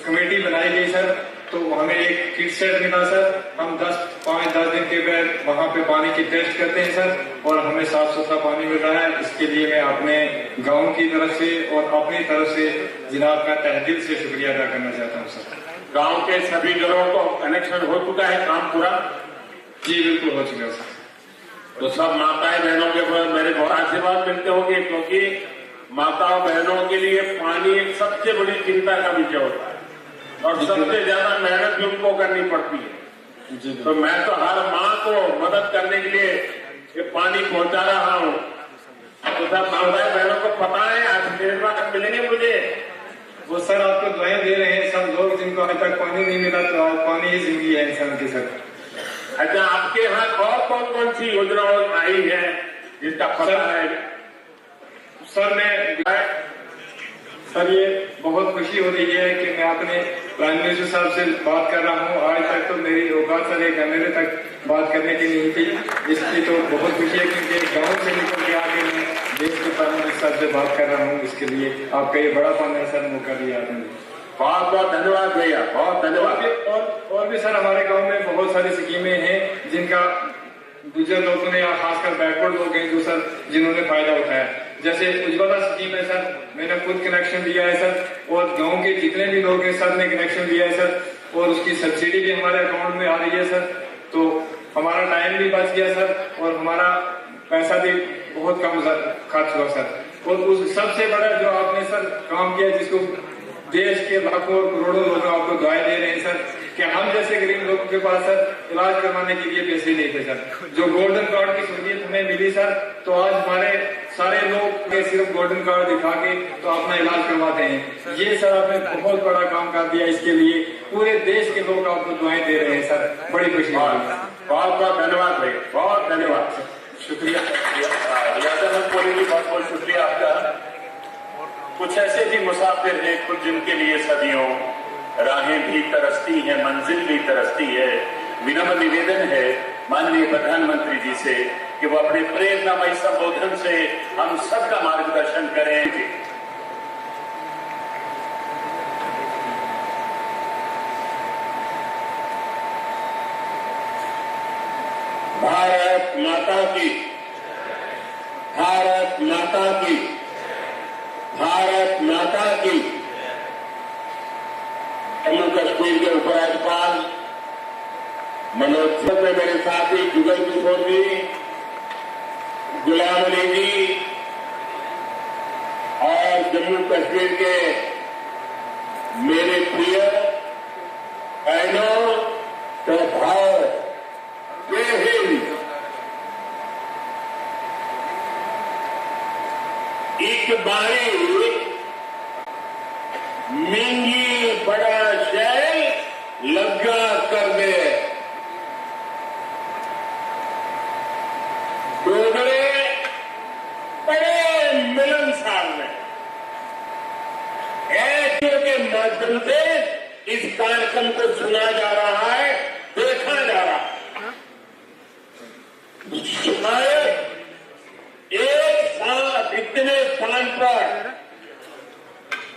कमेटी बनाई गई सर, तो हमें एक किट सेट मिला सर। हम 5-10 दिन के बाद वहाँ पे पानी की टेस्ट करते हैं सर और हमें साफ सुथरा पानी मिल रहा है। इसके लिए मैं अपने गाँव की तरफ से और अपनी तरफ से जनाब का तहे दिल से शुक्रिया अदा करना चाहता हूँ सर। गांव के सभी घरों को कनेक्शन हो चुका है, काम पूरा? जी बिल्कुल हो चुका है सर। तो सब माताएं बहनों के मेरे बहुत आशीर्वाद मिलते होंगे, क्योंकि माताओं बहनों के लिए पानी एक सबसे बड़ी चिंता का विषय होता है और सबसे ज्यादा मेहनत भी उनको करनी पड़ती है। तो मैं तो हर माँ को मदद करने के लिए ये पानी पहुंचा रहा हूँ। तो सब माताएं बहनों को पता है आशीर्वाद मिलेंगे मुझे। वो सर आपको दुआएं दे रहे हैं सब लोग जिनको अभी तक पानी नहीं मिला, तो आज पानी ही जिंदगी है इंसान की सर। अच्छा, आपके यहाँ और कौन कौन सी योजना आई है जिसका पता है? सर ये बहुत खुशी हो रही है कि मैं अपने प्राइम मिनिस्टर साहब से बात कर रहा हूँ। आज तक तो मेरी औकात सर एक मेरे तक बात करने की नहीं थी। इसकी तो बहुत खुशी है क्योंकि गाँव से निकल के आके मैं देश के प्राइम मिनिस्टर साहब से बात कर रहा हूँ। इसके लिए आपका ये बड़ा पाना सर मौका दिया आपने। बहुत बहुत धन्यवाद भैया, बहुत धन्यवाद। और भी सर हमारे गांव में बहुत सारी स्कीमें हैं जिनका दूसरे लोगों ने या खासकर बैकवर्ड लोग हैं जो सर जिन्होंने फायदा उठाया। जैसे उज्ज्वला स्कीम है सर, मैंने खुद कनेक्शन दिया है सर और गांव के जितने भी लोग हैं सब ने कनेक्शन दिया है सर और उसकी सब्सिडी भी हमारे अकाउंट में आ रही है सर। तो हमारा टाइम भी बच गया सर और हमारा पैसा भी बहुत कम खर्च हुआ सर। और उस सबसे बड़ा जो आपने सर काम किया, जिसको देश के लाखों और करोड़ों लोग आपको दुआएं दे रहे हैं सर, कि हम जैसे गरीब लोगों के पास सर इलाज करवाने के लिए पैसे नहीं थे सर। जो गोल्डन कार्ड की सहूलियत हमें मिली सर, तो आज हमारे सारे लोग सिर्फ गोल्डन कार्ड दिखा के तो अपना इलाज करवाते हैं। ये सर आपने बहुत बड़ा काम कर दिया, इसके लिए पूरे देश के लोग आपको दुआएं दे रहे हैं सर। बड़ी खुशी। बहुत बहुत धन्यवाद भाई, बहुत धन्यवाद सर, शुक्रिया। बहुत बहुत शुक्रिया आपका। कुछ ऐसे भी मुसाफिर हैं कुछ जिनके लिए सदियों राहें भी तरसती हैं, मंजिल भी तरसती है। विनम्र निवेदन है माननीय प्रधानमंत्री जी से कि वो अपने प्रेरणामयी संबोधन से हम सबका मार्गदर्शन करें। भारत माता की, भारत माता की, भारत माता की। जम्मू कश्मीर के उपराज्यपाल मनोज में मेरे साथी जुगल किशोर जी, गुलाम अली जी और जम्मू कश्मीर के मेरे प्रिय बहनों तथा एक बारी महंगी बड़ा शहर लगा कर दे, डोगरे बड़े मिलनसार में ऐसे के माध्यम से इस कार्यक्रम को सुना जा रहा है, देखा जा रहा है। शायद एक साथ इतने स्थान पर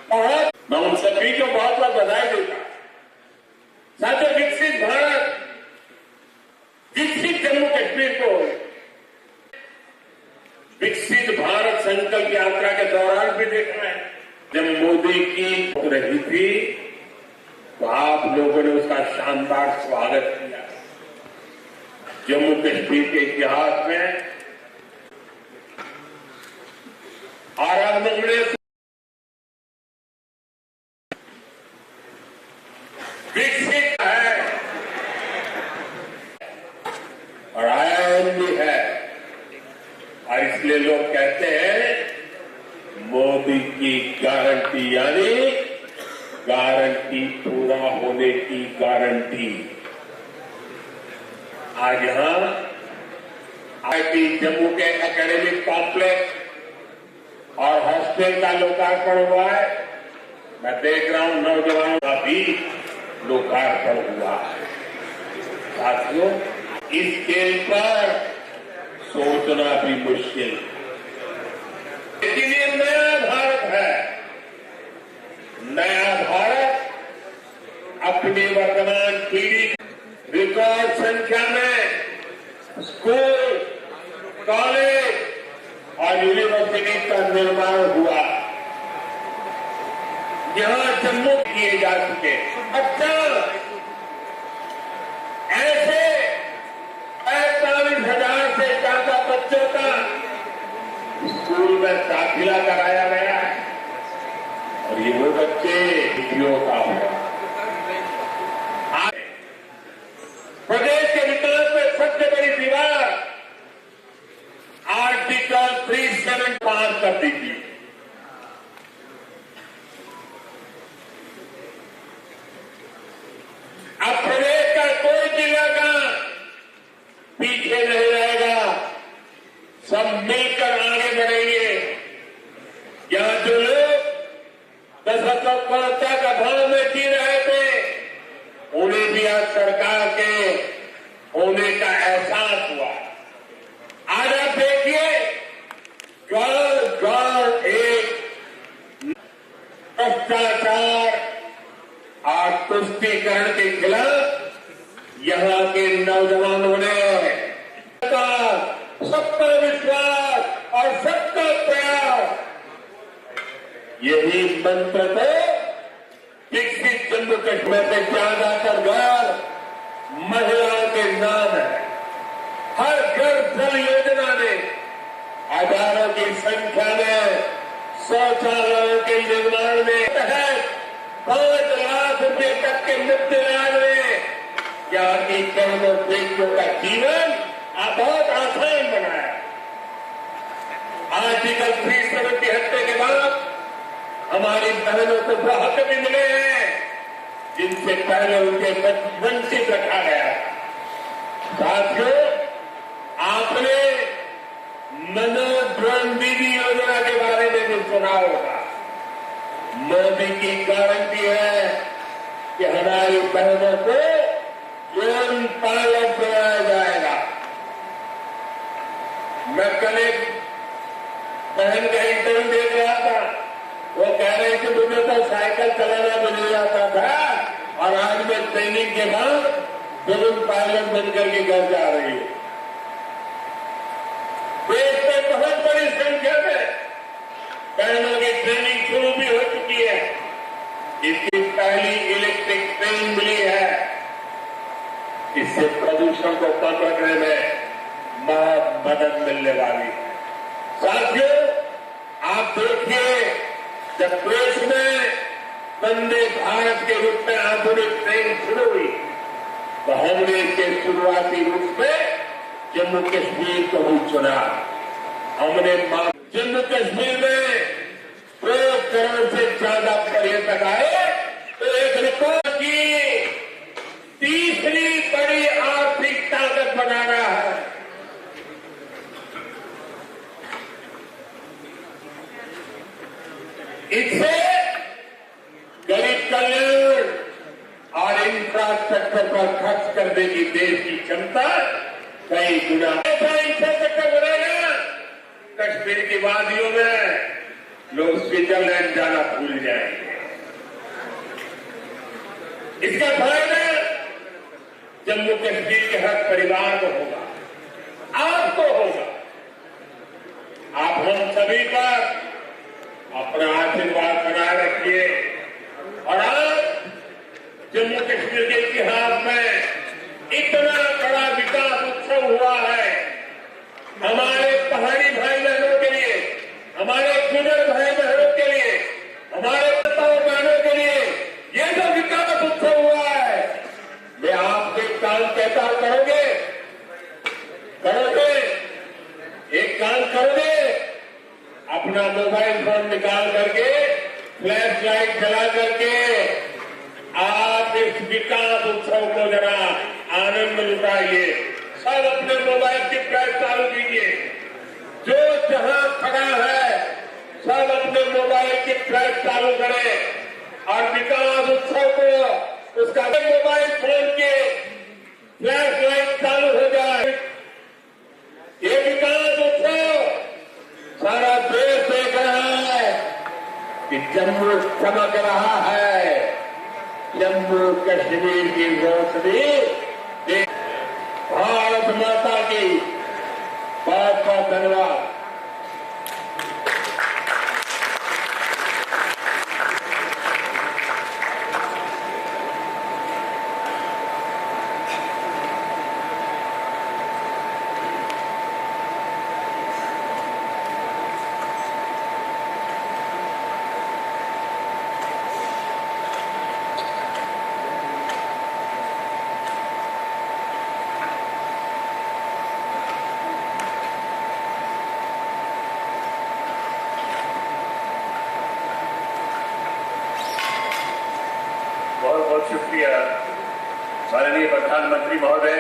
बहुत, मैं उन सभी को बहुत बहुत बधाई देता हूं। साथ विकसित भारत, विकसित जम्मू कश्मीर को विकसित भारत संकल्प यात्रा के दौरान भी देखना है। जब मोदी की हो रही थी तो आप लोगों ने उसका शानदार स्वागत किया। जम्मू कश्मीर के इतिहास में आरंभ में विकसित है और आयाम भी है और इसलिए लोग कहते हैं की गारंटी, यानी गारंटी पूरा होने की गारंटी। आज यहां आईटी जम्मू के एकेडमिक कॉम्प्लेक्स और हॉस्टल का लोकार्पण हुआ है। मैं देख रहा हूं नौजवानों का भी लोकार्पण हुआ है। साथियों, इस स्केल पर सोचना भी मुश्किल, लेकिन ये नया भारत है। नया भारत अपनी वर्तमान पीढ़ी रिकॉर्ड संख्या में स्कूल, कॉलेज और यूनिवर्सिटी का निर्माण हुआ। यहां जम्मू किए जा चुके। अच्छा, ऐसे 45,000 से ज्यादा बच्चों का स्कूल में दाखिला कराया गया है और ये वो बच्चे डिग्रियों का हुआ। प्रदेश के विकास में सबसे बड़ी दीवार आर्टिकल 375 कर दी थी। अब प्रदेश का कोई जिला का पीछे नहीं रहेगा, सब मिलकर आगे बढ़ेंगे। यहां जो लोग 10,000 का भाव में जी रहे थे, उन्हें भी आज सरकार के होने का एहसास हुआ। आज आप देखिए, गांव एक भ्रष्टाचार और तुष्टीकरण के खिलाफ यहां के नौजवानों ने सबका विश्वास और सबका प्रयास, यही मंत्र तो विकसित जम्मू कश्मीर से ज्यादातर घर महिलाओं के नाम है। हर घर जल योजना में हजारों की संख्या में शौचालयों के निर्माण में तहत 5 लाख रुपए तक के मुफ्त इलाज में यहाँ की करोड़ों बेटियों का जीवन बहुत आसान बनाया। आर्टिकल 370 हटने के बाद हमारी बहनों को वो हक भी मिले हैं जिनसे पहले उनके वंचित रखा गया। साथियों, आपने ड्रोन दीदी योजना के बारे में भी सुना होगा। मोदी की गारंटी है कि हमारी बहनों को ड्रोन पायलट बनाया जाएगा। मैं कल एक बहन का इंटरव्यू देख रहा था, वो कह रहे कि मुझे तो साइकिल चलाना भी नहीं आता था और आज मैं ट्रेनिंग के बाद ड्रोन पायलट बनकर के घर जा रही हूं। देश में बहुत बड़ी संख्या में बहनों की ट्रेनिंग शुरू भी हो चुकी है। इसकी पहली इलेक्ट्रिक ट्रेन मिली है। इससे प्रदूषण को कम रखने में बहुत मदद मिलने वाली है। साथियों, आप देखिए, जब देश में वंदे भारत के रूप में आधुनिक ट्रेन शुरू हुई तो हमने इसके शुरुआती रूप में जम्मू कश्मीर को भी चुना। हमने जम्मू कश्मीर में 2 करोड़ से ज्यादा पर्यटक आए तो एक रिकॉर्ड की तीसरी बड़ी आर्थिक ताकत बना रहा है। इससे गरीब कल्याण और इंफ्रास्ट्रक्चर पर खर्च करने की देश की क्षमता कई गुना ऐसा इंफ्रास्ट्रक्चर बनेगा। कश्मीर की वादियों में लोग स्विट्जरलैंड जाना भूल जाएंगे। इसका फायदा जम्मू कश्मीर के हर परिवार को होगा, आपको होगा। आप हम सभी पर अपना आशीर्वाद बनाए रखिए और आज जम्मू कश्मीर के इतिहास में इतना बड़ा विकास उत्सव हुआ है। हमारे पहाड़ी भाई बहनों के लिए, हमारे गुजर भाई बहनों के लिए, हमारे माताओं बहनों के लिए ये जो विकास उत्सव हुआ है, मैं आपसे काम कहता करोगे, एक काम करोगे, अपना मोबाइल फोन निकाल करके फ्लैश लाइट जला करके आप इस विकास उत्सव को जरा आनंद लुटाइए। सब अपने मोबाइल की फ्लैश चालू कीजिए। जो जहां खड़ा है सब अपने मोबाइल की फ्लैश चालू करें और विकास उत्सव को उसका मोबाइल फोन के फ्लैश लाइट चालू हो जाए। ये विकास उत्सव सारा देश देख रहा है कि जम्मू चमक रहा है। जम्मू कश्मीर की रोशनी भारत माता की बहुत बहुत धन्यवाद। बहुत बहुत शुक्रिया माननीय प्रधानमंत्री महोदय,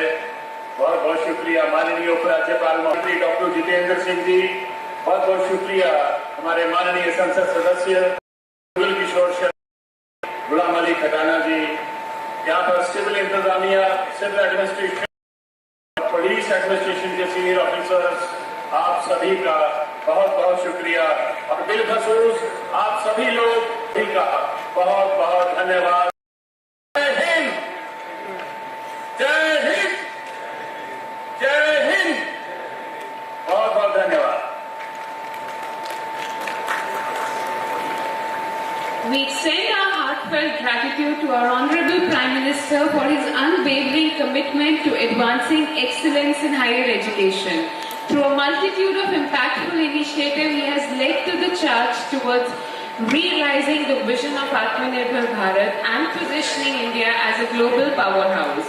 बहुत बहुत शुक्रिया माननीय उपराज्यपाल महोदय डॉक्टर जितेंद्र सिंह जी, बहुत बहुत शुक्रिया हमारे माननीय संसद सदस्य किशोर शर्मा, गुलाम अली खटाना जी, यहाँ पर सिविल इंतजामिया, सिविल एडमिनिस्ट्रेशन, पुलिस एडमिनिस्ट्रेशन के सीनियर ऑफिसर्स, आप सभी का बहुत बहुत शुक्रिया और बिलखसूस आप सभी लोग का बहुत बहुत धन्यवाद। जय हिंद, जय हिंद, जय हिंद, बहुत बहुत धन्यवाद। We extend our heartfelt gratitude to our Honorable Prime Minister for his unwavering commitment to advancing excellence in higher education. Through a multitude of impactful initiatives, he has led to the charge towards realizing the vision of Atmanirbhar Bharat and positioning India as a global powerhouse.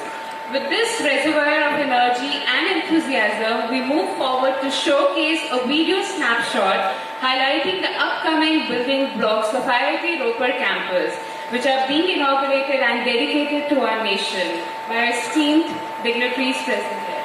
With this reservoir of energy and enthusiasm, we move forward to showcase a video snapshot highlighting the upcoming building blocks of IIT Ropar campus, which are being inaugurated and dedicated to our nation by our esteemed dignitaries present here.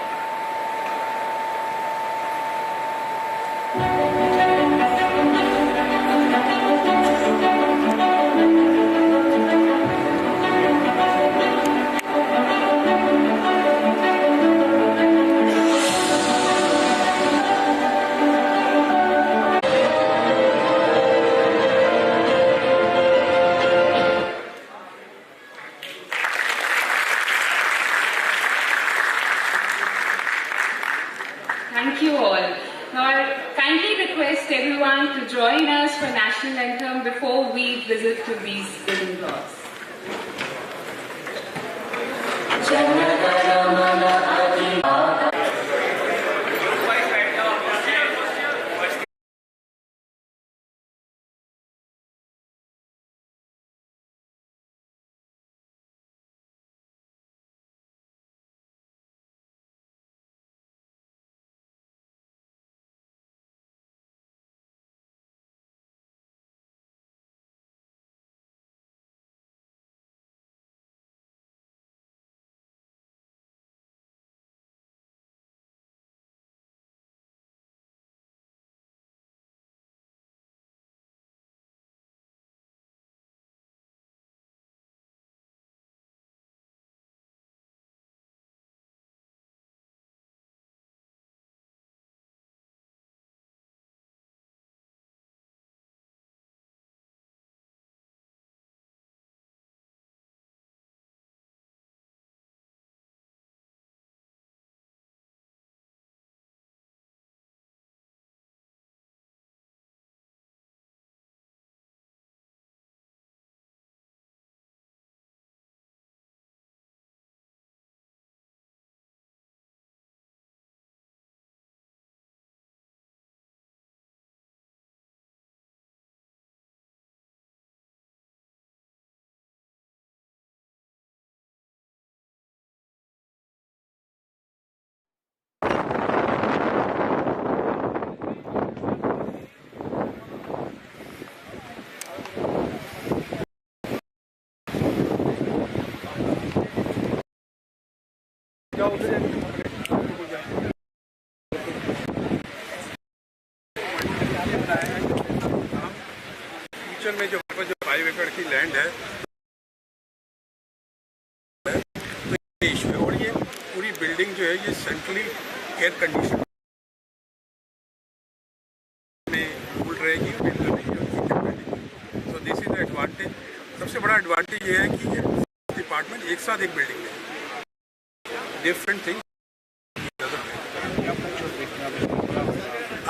Thank you all. Now I kindly request everyone to join us for national anthem before we visit to these building blocks. पास जो 5 एकड़ की land है issue है, और ये पूरी building जो है ये सेंट्रली एयर कंडीशन में कूल रहेगी, so this is the advantage. सबसे बड़ा एडवांटेज ये है कि ये डिपार्टमेंट एक साथ एक बिल्डिंग में डिफरेंट थिंग।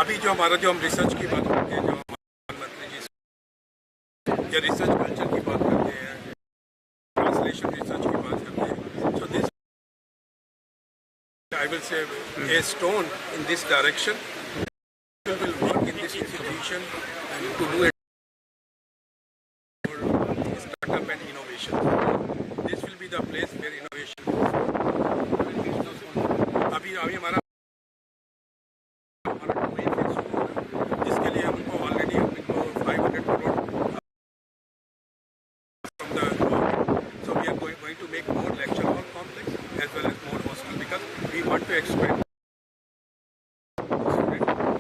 अभी जो हमारा जो हम रिसर्च की बात करते हैं, जो प्रधानमंत्री जी या रिसर्च कल्चर की बात करते हैं, ट्रांसलेशन रिसर्च की बात करते हैं, so this I will say a stone in this direction. We will work in this institution to do it for startup and innovation. This will be the place where innovation is. अभी हमारा domain है school, जिसके लिए हमको already 500 crore from the government. So we are going to make more lecture hall complex as well as more hostel because we want to expand.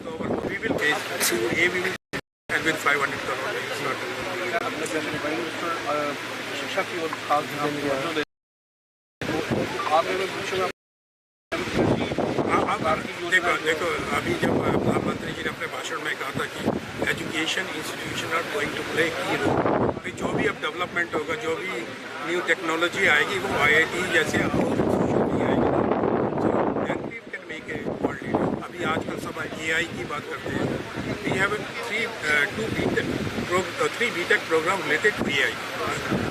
So we will face we will and with 500 crore. It's not. शिक्षा की ओर खास ध्यान दिया है। देखो अभी जब प्रधानमंत्री जी ने अपने भाषण में कहा था कि education institution are going to play key role, जो भी अब डेवलपमेंट होगा, जो भी न्यू टेक्नोलॉजी आएगी वो IIT जैसे आजकल सब AI की बात करते हैं। We have 3 BTech program related to AI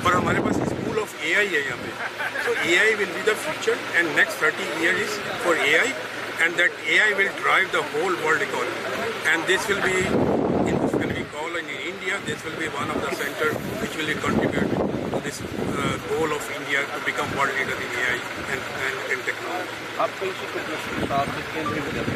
और हमारे पास स्कूल ऑफ AI है यहाँ पे। So AI will be the future and next 30 years is for AI and that AI will drive the whole world economy and this will be when we call in India, this will be one of the center which will contribute to this goal of India to become world leader in AI and technology. आप कई शिक्षक केंद्रीय विद्यालय।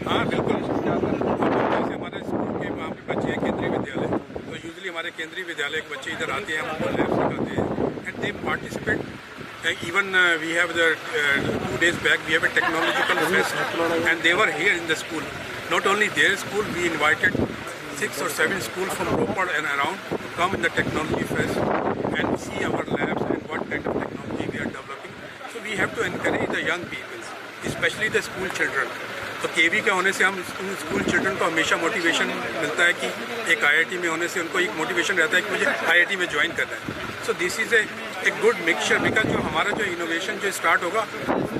हाँ बिल्कुल, जैसे हमारे school के वहाँ पे बच्चे हैं केंद्रीय विद्यालय, तो यूजली हमारे केंद्रीय विद्यालय के बच्चे इधर आते हैं, हम उनको लैब सिखाते हैं and they participate. Even we have the 2 days back we have a technological fest and they were here in the school. Not only their school, we invited 6 or 7 schools from Ropar and around to come in the technology fest and see our labs and what kind of technology we are developing. So we have to encourage the young people, especially the school children. तो KV के होने से हम school children को हमेशा motivation मिलता है कि एक IIT में होने से उनको एक मोटिवेशन रहता है कि मुझे IIT में ज्वाइन करना है। So this is a good mixture because जो हमारा जो इनोवेशन जो स्टार्ट होगा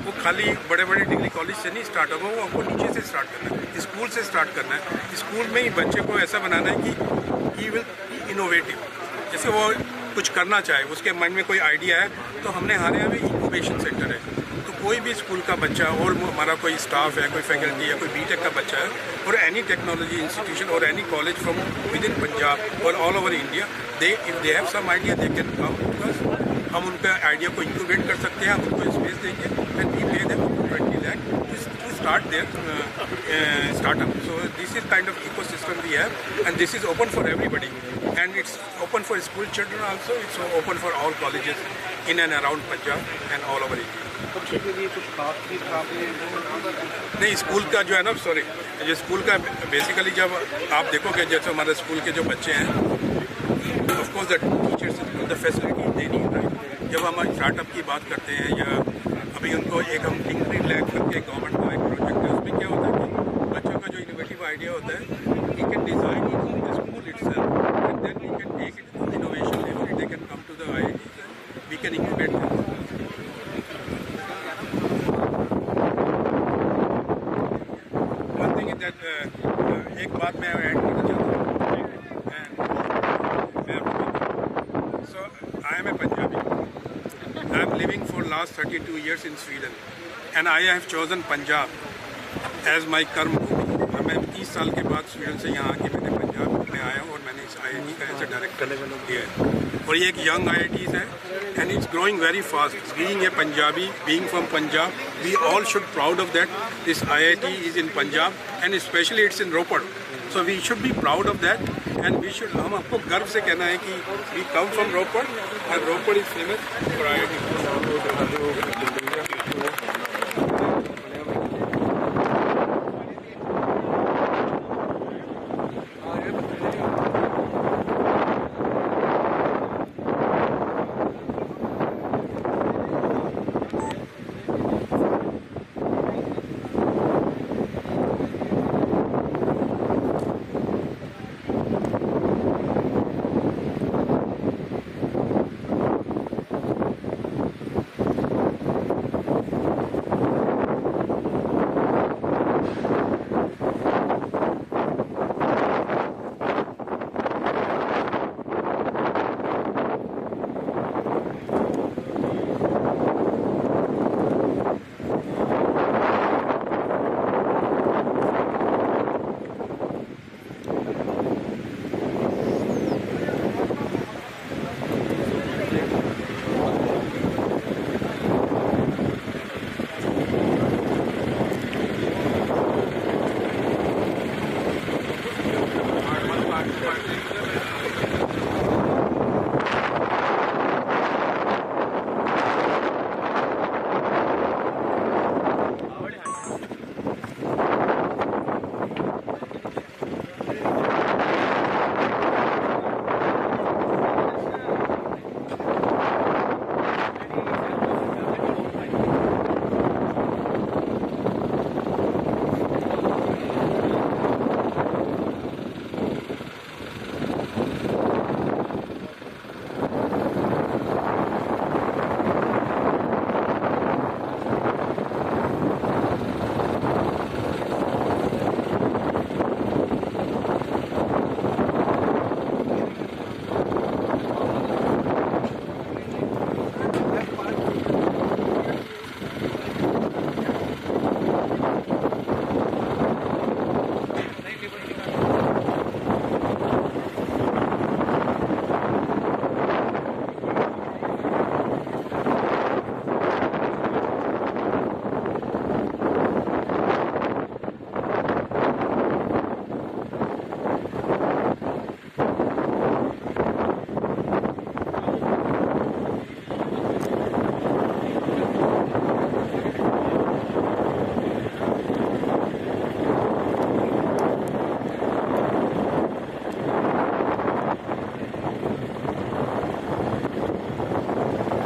वो खाली बड़े बड़े डिग्री कॉलेज से नहीं स्टार्ट होगा, वो हमको नीचे से स्टार्ट करना है, स्कूल से स्टार्ट करना है। स्कूल में ही बच्चे को ऐसा बनाना है कि ही विल इनोवेटिव, जैसे वो कुछ करना चाहे, उसके माइंड में कोई आइडिया है, तो हमने हमारे यहाँ में इंक्यूबेशन सेंटर है, तो कोई भी स्कूल का बच्चा और हमारा कोई स्टाफ है, कोई फैकल्टी है, कोई BTech का बच्चा है और एनी टेक्नोलॉजी इंस्टीट्यूशन और any college from within Punjab और all over India, if they have some idea they can come to us. हम उनका आइडिया को इंक्यूबेट कर सकते हैं, हम उनको स्पेस देंगे and we pay them 20 lakh to start their startup. So this is kind of ecosystem we have and this is open for everybody and it's open for school children also, it's open for all colleges in and around Punjab and all over India. बच्चे के लिए कुछ खास चीज आपने नहीं, school का जो है ना, सॉरी, ये स्कूल का बेसिकली जब आप देखोगे जैसे हमारे स्कूल के जो बच्चे हैं, of course the teachers the facility they need, right. जब हम स्टार्टअप की बात करते हैं या अभी उनको एक हम टिंकरिंग लैब करके गवर्नमेंट का एक प्रोजेक्ट है, उसमें क्या होता है कि बच्चों का जो इनोवेटिव आइडिया होता है, he can design it in the school itself and then we can take it to innovation level, they can come to the IIT, we can incubate them. एक बात मैं ऐड करना चाहता हूँ, so I am a Punjabi, I am living for last 32 years in Sweden and I have chosen Punjab as my कर्म भूमि। मैं 30 साल के बाद स्वीडन से यहाँ आके मैंने पंजाब में आया हूँ और मैंने इस IIT का एज ए डायरेक्टर किया है और ये एक यंग IIT है and it's growing very fast. Being a Punjabi, being from Punjab, we all should proud of that. This IIT is in Punjab and especially it's in Ropar. So we should be proud of that and we should, हम आपको गर्व से कहना है कि we come from Ropar and Ropar is famous for IIT.